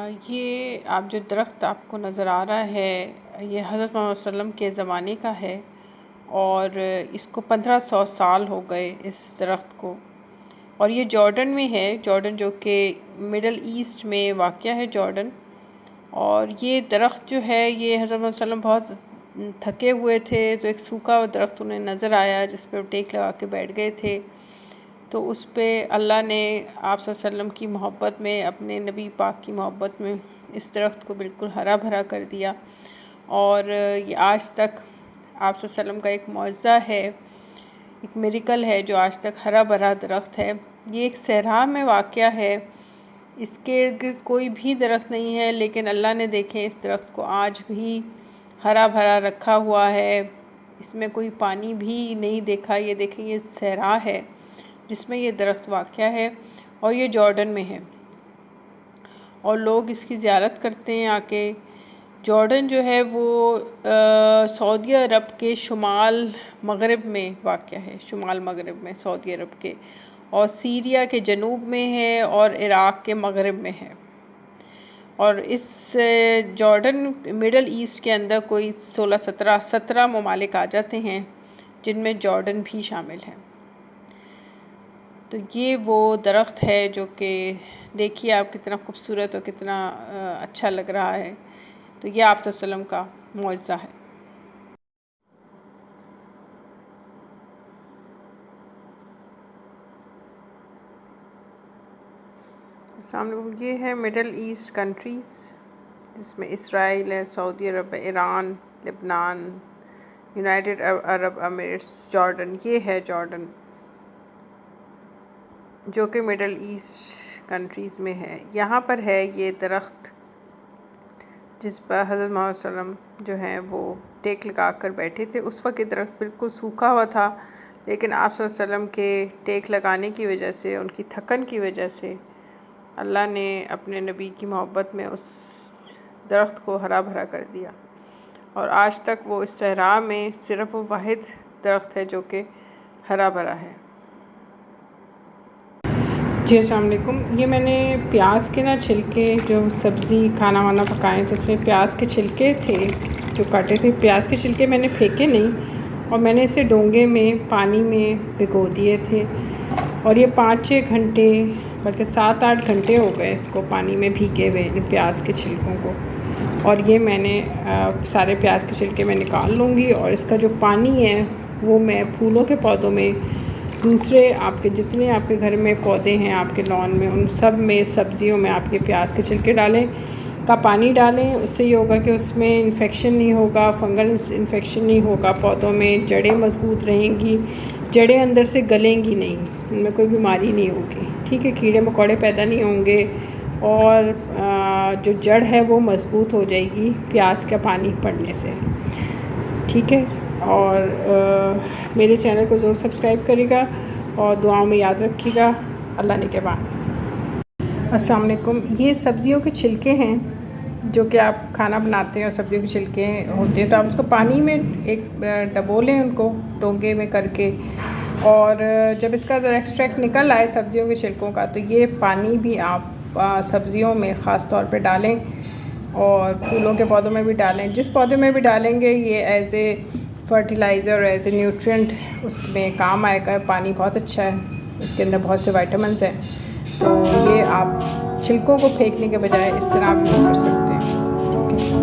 ये आप जो दरख्त आपको नज़र आ रहा है ये हज़रत मोहम्मद वसल्लम के ज़माने का है और इसको 1500 साल हो गए इस दरख्त को। और ये जॉर्डन में है, जॉर्डन जो कि मिडल ईस्ट में वाक़या है जॉर्डन। और ये दरख्त जो है ये हज़रत मोहम्मद वसल्लम बहुत थके हुए थे तो एक सूखा हुआ दरख्त उन्हें नज़र आया जिस पर टेक लगा के बैठ गए थे। तो उस पर अल्लाह ने आप वसल्लम की मोहब्बत में, अपने नबी पाक की मोहब्बत में इस दरख्त को बिल्कुल हरा भरा कर दिया। और ये आज तक आप वसल्लम का एक मौज़ा है, एक मिरेकल है जो आज तक हरा भरा दरख्त है। ये एक सहरा में वाक़या है, इसके इर्द गिर्द कोई भी दरख्त नहीं है, लेकिन अल्लाह ने देखें इस दरख्त को आज भी हरा भरा रखा हुआ है। इसमें कोई पानी भी नहीं देखा। ये देखें, ये सहरा है जिसमें ये दरख्त वाक़या है और ये जॉर्डन में है और लोग इसकी ज़ियारत करते हैं आके। जॉर्डन जो है वो सऊदी अरब के शुमाल मगरिब में वाक़या है, शुमाल मगरिब में सऊदी अरब के, और सीरिया के जनूब में है और इराक़ के मगरिब में है। और इस जॉर्डन मिडल ईस्ट के अंदर कोई 17 ममालिक आ जाते हैं जिनमें जॉर्डन भी शामिल है। तो ये वो दरख्त है जो कि देखिए आप कितना खूबसूरत और कितना अच्छा लग रहा है। तो ये आप सल्लम का मौज़ा है। सामने ये है मिडल ईस्ट कंट्रीज़ जिसमें इसराइल है, सऊदी अरब है, ईरान, लेबनान, यूनाइटेड अरब अमीरात, जॉर्डन। ये है जॉर्डन जो कि मिडल ईस्ट कंट्रीज़ में है। यहाँ पर है ये दरख्त जिस पर हज़रत मोहम्मद सल्लम जो हैं वो टेक लगा कर बैठे थे। उस वक्त ये दरख्त बिल्कुल सूखा हुआ था, लेकिन आप सल्लम के टेक लगाने की वजह से, उनकी थकन की वजह से अल्लाह ने अपने नबी की मोहब्बत में उस दरख्त को हरा भरा कर दिया। और आज तक वो इस सहरा में सिर्फ़ वो वाहिद दरख्त है जो कि हरा भरा है। जी अस्सलाम वालेकुम। ये मैंने प्याज के छिलके, जो सब्ज़ी खाना वाना पकाएं तो उसमें प्याज के छिलके थे जो काटे थे। प्याज के छिलके मैंने फेंके नहीं और मैंने इसे डोंगे में पानी में भिगो दिए थे और ये 5-6 घंटे बल्कि 7-8 घंटे हो गए इसको पानी में भीगे हुए इन प्याज के छिलकों को। और ये मैंने सारे प्याज के छिलके मैं निकाल लूँगी और इसका जो पानी है वो मैं फूलों के पौधों में, दूसरे आपके जितने आपके घर में पौधे हैं आपके लॉन में, उन सब में, सब्जियों में आपके प्याज के छिलके डालें का पानी डालें। उससे ये होगा कि उसमें इन्फेक्शन नहीं होगा, फंगल इन्फेक्शन नहीं होगा पौधों में, जड़ें मजबूत रहेंगी, जड़ें अंदर से गलेंगी नहीं, उनमें कोई बीमारी नहीं होगी। ठीक है, कीड़े मकोड़े पैदा नहीं होंगे और जो जड़ है वो मजबूत हो जाएगी प्याज का पानी पड़ने से। ठीक है, और मेरे चैनल को ज़रूर सब्सक्राइब करिएगा और दुआओं में याद रखिएगा। अल्लाह ने के बाद। अस्सलाम वालेकुम। ये सब्ज़ियों के छिलके हैं जो कि आप खाना बनाते हैं और सब्ज़ियों के छिलके होते हैं, तो आप उसको पानी में एक डबोलें उनको डोंगे में करके, और जब इसका ज़रा एक्सट्रैक्ट निकल आए सब्ज़ियों के छिलकों का तो ये पानी भी आप सब्ज़ियों में ख़ास तौर पे डालें और फूलों के पौधों में भी डालें। जिस पौधे में भी डालेंगे ये as a fertiliser, as a nutrient उसमें काम आएगा। पानी बहुत अच्छा है, इसके अंदर बहुत से विटामिन्स हैं, तो ये आप छिलकों को फेंकने के बजाय इस तरह आप यूज़ कर सकते हैं। ठीक है।